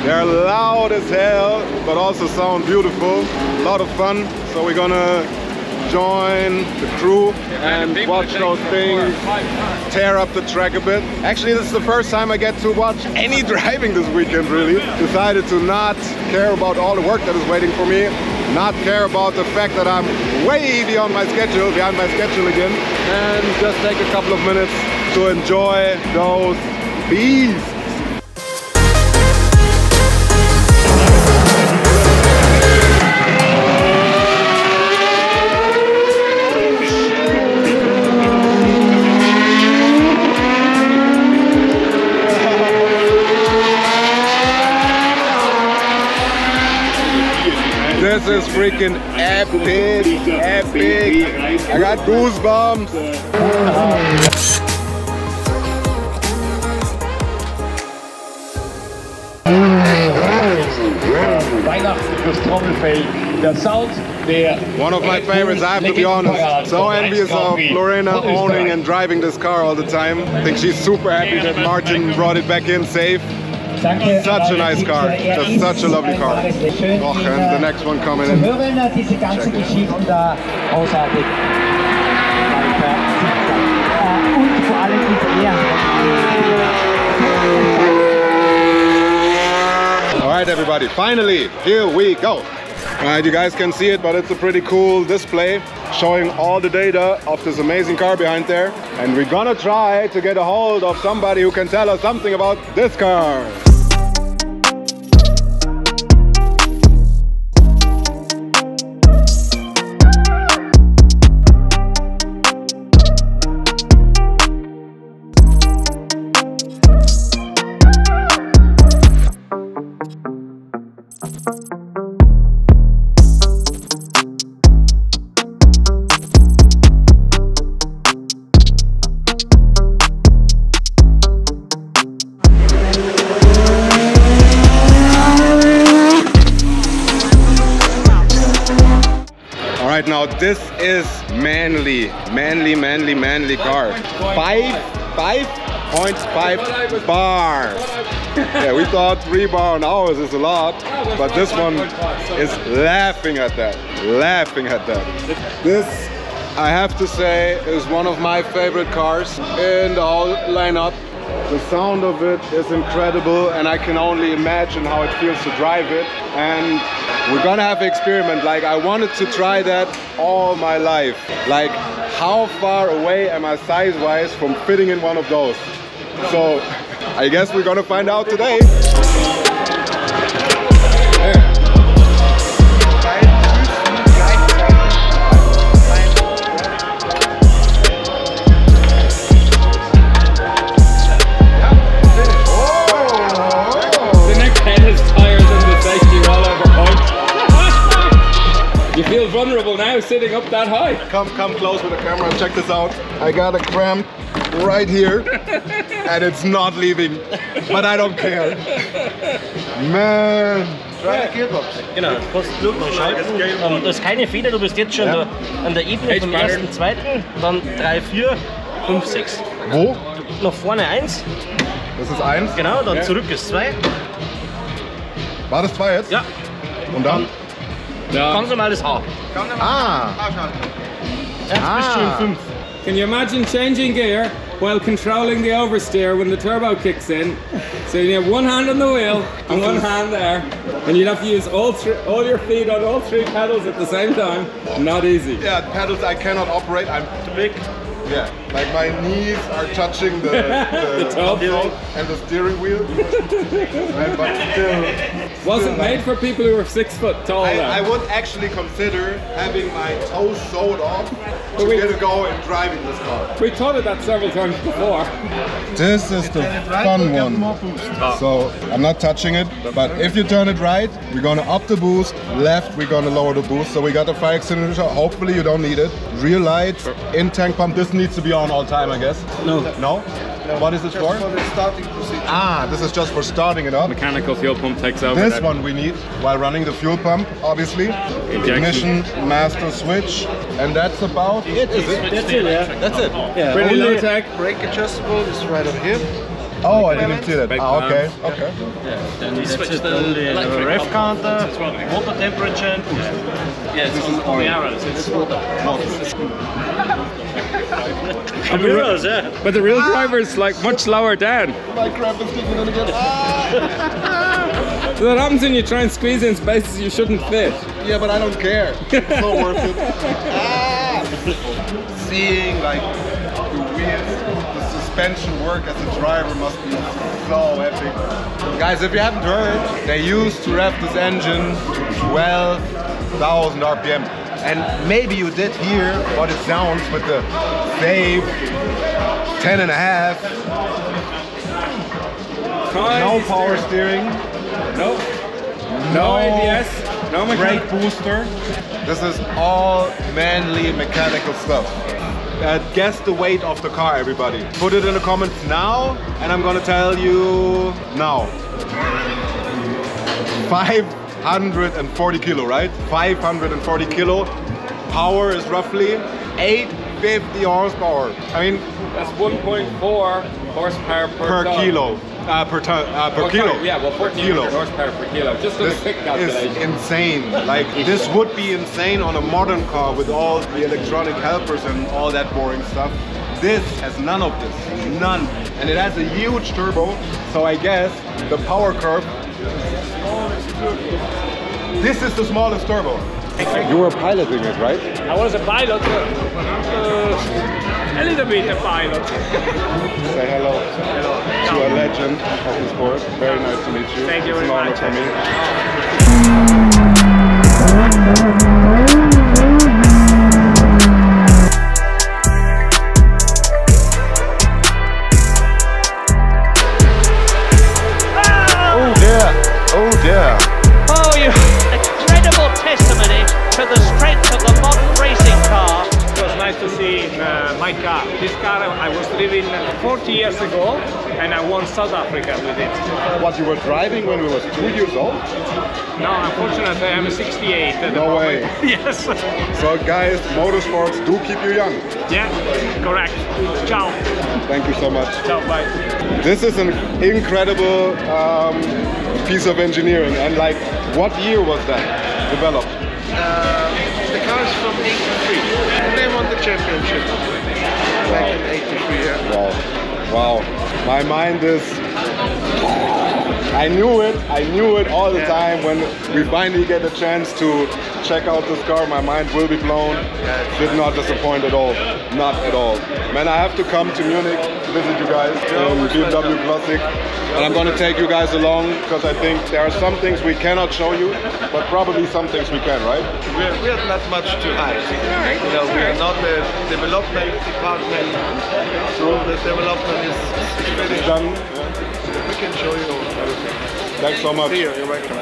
They're loud as hell, but also sound beautiful. A lot of fun. So we're gonna join the crew and watch those things tear up the track a bit. Actually, this is the first time I get to watch any driving this weekend, really. Decided to not care about all the work that is waiting for me, not care about the fact that I'm way behind my schedule again, and just take a couple of minutes to enjoy those beasts. This is freaking epic, epic. I got goosebumps. One of my favorites, I have to be honest. So envious of Lorena owning and driving this car all the time. I think she's super happy that Martin brought it back in safe. Such a nice car, just such a lovely car. Oh, and the next one coming in. Alright everybody, finally, here we go. Alright, you guys can see it, but it's a pretty cool display showing all the data of this amazing car behind there. And we're gonna try to get a hold of somebody who can tell us something about this car. Right now, this is manly car. 5.5 bar. Yeah, we thought 3 bar on ours is a lot, but this one is laughing at that. This, I have to say, is one of my favorite cars in the whole lineup. The sound of it is incredible, and I can only imagine how it feels to drive it. And we're gonna have an experiment. Like, I wanted to try that all my life. Like, how far away am I size-wise from fitting in one of those? So, I guess we're gonna find out today. You feel vulnerable now, sitting up that high. Come close with the camera and check this out. I got a cramp right here, and it's not leaving, but I don't care. Man. Genau, du kannst Glück mal schalten. Das ist keine Feder, du bist jetzt schon an der Ebene vom ersten, zweiten, dann 3, 4, 5, 6. Wo? Nach vorne 1. Das ist 1? Genau, dann zurück ist 2. War das 2 jetzt? Ja. Und dann? Ja. Ganz normales H. Ah! Jetzt bist du in 5. Can you imagine changing gear while controlling the oversteer when the turbo kicks in? So you have one hand on the wheel and one hand there, and you'd have to use all your feet on all 3 pedals at the same time. Not easy. Yeah, pedals I cannot operate. I'm too big. Yeah, like my knees are touching the console and the steering wheel. But still... Wasn't made for people who were 6 foot tall. I would actually consider having my toes sewed off to get a go in driving this car. We thought of that several times before. This is the fun one. So I'm not touching it, but if you turn it right, we're gonna up the boost. Left, we're gonna lower the boost. So we got a 5 extinguisher. Hopefully you don't need it. Rear light, in tank pump. This needs to be on all time, I guess. No. No? What is this for? For the starting procedure. Ah, this is just for starting it up. Mechanical fuel pump takes over. This one we need while running the fuel pump, obviously. Ignition, master switch, and that's about it, is it? That's it, yeah. That's it. Yeah. Pretty low tech. Brake adjustable is right over here. Oh, I didn't see that. Ah, okay, okay. Yeah. Then you switch the ref counter, water temperature. Yeah, it's on the arrows. It's water. The mirrors, yeah. But the real driver is like much lower down. My crap is kicking in again. So what happens when you try and squeeze in spaces you shouldn't fit? Yeah, but I don't care. It's so worth it. Seeing like the wheels, the suspension work as a driver must be so epic. Guys, if you haven't heard, they used to rev this engine to 12,000 RPM. And maybe you did hear what it sounds with the save 10.5. No power steering. No. No ABS. No brake booster. This is all manly mechanical stuff. Guess the weight of the car, everybody. Put it in the comments now, and I'm gonna tell you now. 540 kilo, right? 540 kilo. Power is roughly 850 horsepower. I mean, that's 1.4 horsepower per kilo. Per kilo. Yeah, well, 1400 horsepower per kilo. Just on a quick calculation. This is insane. Like, this would be insane on a modern car with all the electronic helpers and all that boring stuff. This has none of this. None. And it has a huge turbo. So I guess the power curve. This is the smallest turbo. You were piloting it, right? I was a pilot, a little bit a pilot. Say hello to a legend of the sport. Very nice to meet you. Thank you very much. It's an honor for Oh dear! Oh dear! Oh, you incredible testimony to the strength of the modern racing car. It was nice to see my car. This car I was driving 40 years ago, and I won South Africa with it. What, you were driving when you was 2 years old? No, unfortunately I'm 68 at the No moment. way. Yes. So guys, motorsports do keep you young. Yeah, correct. Ciao. Thank you so much. Ciao, bye. This is an incredible piece of engineering. And like, what year was that developed? The car is from 83. And they won the championship back in 83. Yeah. Wow. Wow. My mind is... I knew it all the time. When we finally get a chance to check out this car, my mind will be blown. Did not disappoint at all. Not at all. Man, I have to come to Munich to visit you guys in BMW Classic. And I'm going to take you guys along because I think there are some things we cannot show you, but probably some things we can, right? We have not much to hide. You know, we are not the development department. So the development is finished. Done. We can show you everything. Thanks so much. See you. You're welcome.